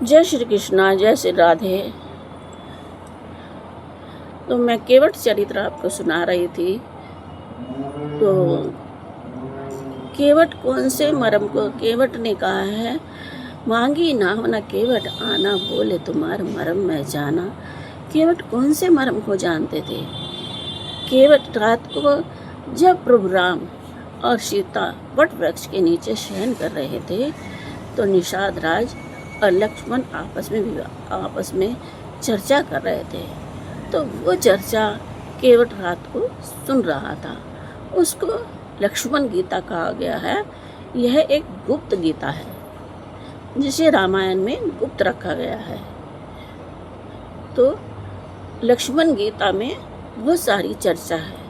जय श्री कृष्णा, जय श्री राधे। तो मैं केवट चरित्र आपको सुना रही थी। तो केवट कौन से मरम को केवट ने कहा है, मांगी नाम न केवट आना, बोले तुम्हार मरम मैं जाना। केवट कौन से मरम को जानते थे? केवट रात को जब प्रभु राम और सीता वट वृक्ष के नीचे शयन कर रहे थे तो निषाद राज और लक्ष्मण आपस में चर्चा कर रहे थे। तो वो चर्चा केवट रात को सुन रहा था। उसको लक्ष्मण गीता कहा गया है। यह एक गुप्त गीता है जिसे रामायण में गुप्त रखा गया है। तो लक्ष्मण गीता में बहुत सारी चर्चा है।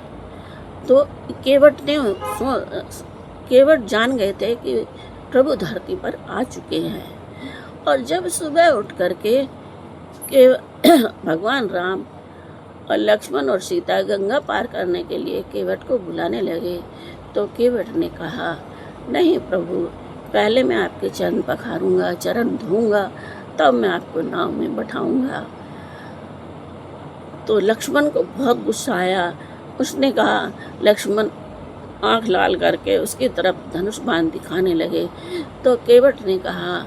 तो केवट जान गए थे कि प्रभु धरती पर आ चुके हैं। और जब सुबह उठ करके भगवान राम और लक्ष्मण और सीता गंगा पार करने के लिए केवट को बुलाने लगे तो केवट ने कहा, नहीं प्रभु, पहले मैं आपके चरण पखारूंगा, चरण धोऊंगा, तब मैं आपको नाव में बैठाऊंगा। तो लक्ष्मण को बहुत गुस्सा आया। उसने कहा, लक्ष्मण आंख लाल करके उसकी तरफ धनुष बाण दिखाने लगे। तो केवट ने कहा,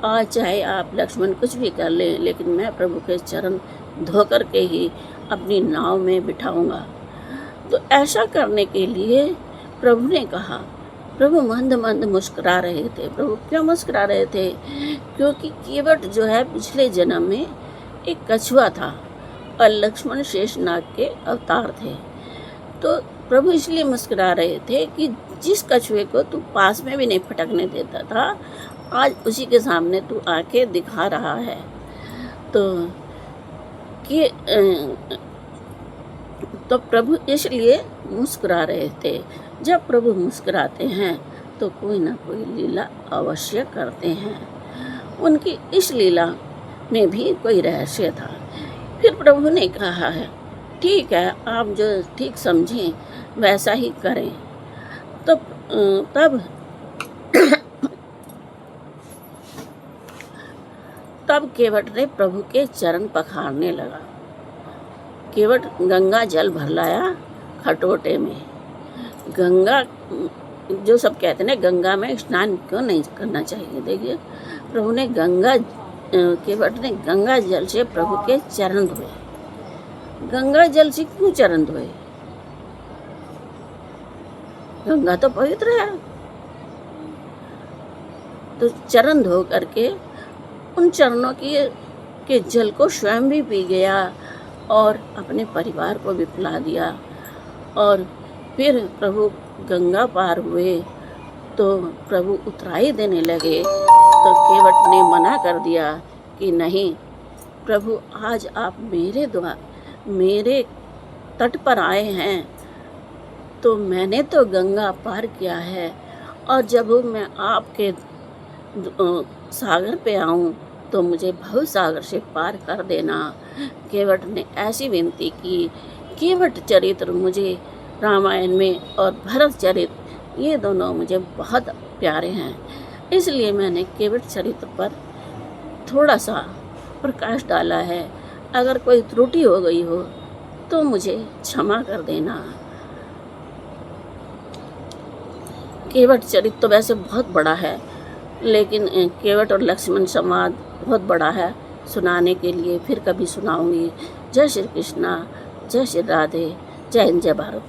आज चाहे आप लक्ष्मण कुछ भी कर लें, लेकिन मैं प्रभु के चरण धो करके ही अपनी नाव में बिठाऊंगा। तो ऐसा करने के लिए प्रभु ने कहा। प्रभु मंद मंद मुस्कुरा रहे थे। प्रभु क्यों मुस्कुरा रहे थे? क्योंकि केवट जो है पिछले जन्म में एक कछुआ था और लक्ष्मण शेषनाग के अवतार थे। तो प्रभु इसलिए मुस्कुरा रहे थे कि जिस कछुए को तू पास में भी नहीं फटकने देता था, आज उसी के सामने तू आके दिखा रहा है। तो प्रभु इसलिए मुस्कुरा रहे थे। जब प्रभु मुस्कुराते हैं तो कोई ना कोई लीला अवश्य करते हैं। उनकी इस लीला में भी कोई रहस्य था। फिर प्रभु ने कहा है, ठीक है, आप जो ठीक समझें वैसा ही करें। तो तब केवट ने प्रभु के चरण पखारने लगा। केवट गंगा जल भर लाया खटोटे में। गंगा, जो सब कहते हैं गंगा में स्नान क्यों नहीं करना चाहिए, देखिए प्रभु ने केवट ने गंगा जल से प्रभु के चरण धोए। गंगा जल से क्यों चरण धोए? गंगा तो पवित्र है। तो चरण धो करके उन चरणों के जल को स्वयं भी पी गया और अपने परिवार को भी पिला दिया। और फिर प्रभु गंगा पार हुए तो प्रभु उतराई देने लगे। तो केवट ने मना कर दिया कि नहीं प्रभु, आज आप मेरे तट पर आए हैं तो मैंने तो गंगा पार किया है, और जब मैं आपके सागर पे आऊँ तो मुझे भव सागर से पार कर देना। केवट ने ऐसी विनती की। केवट चरित्र मुझे रामायण में और भरत चरित्र, ये दोनों मुझे बहुत प्यारे हैं, इसलिए मैंने केवट चरित्र पर थोड़ा सा प्रकाश डाला है। अगर कोई त्रुटि हो गई हो तो मुझे क्षमा कर देना। केवट चरित्र तो वैसे बहुत बड़ा है, लेकिन केवट और लक्ष्मण संवाद बहुत बड़ा है सुनाने के लिए। फिर कभी सुनाऊंगी। जय श्री कृष्णा, जय श्री राधे, जय हिंद, जय भारत।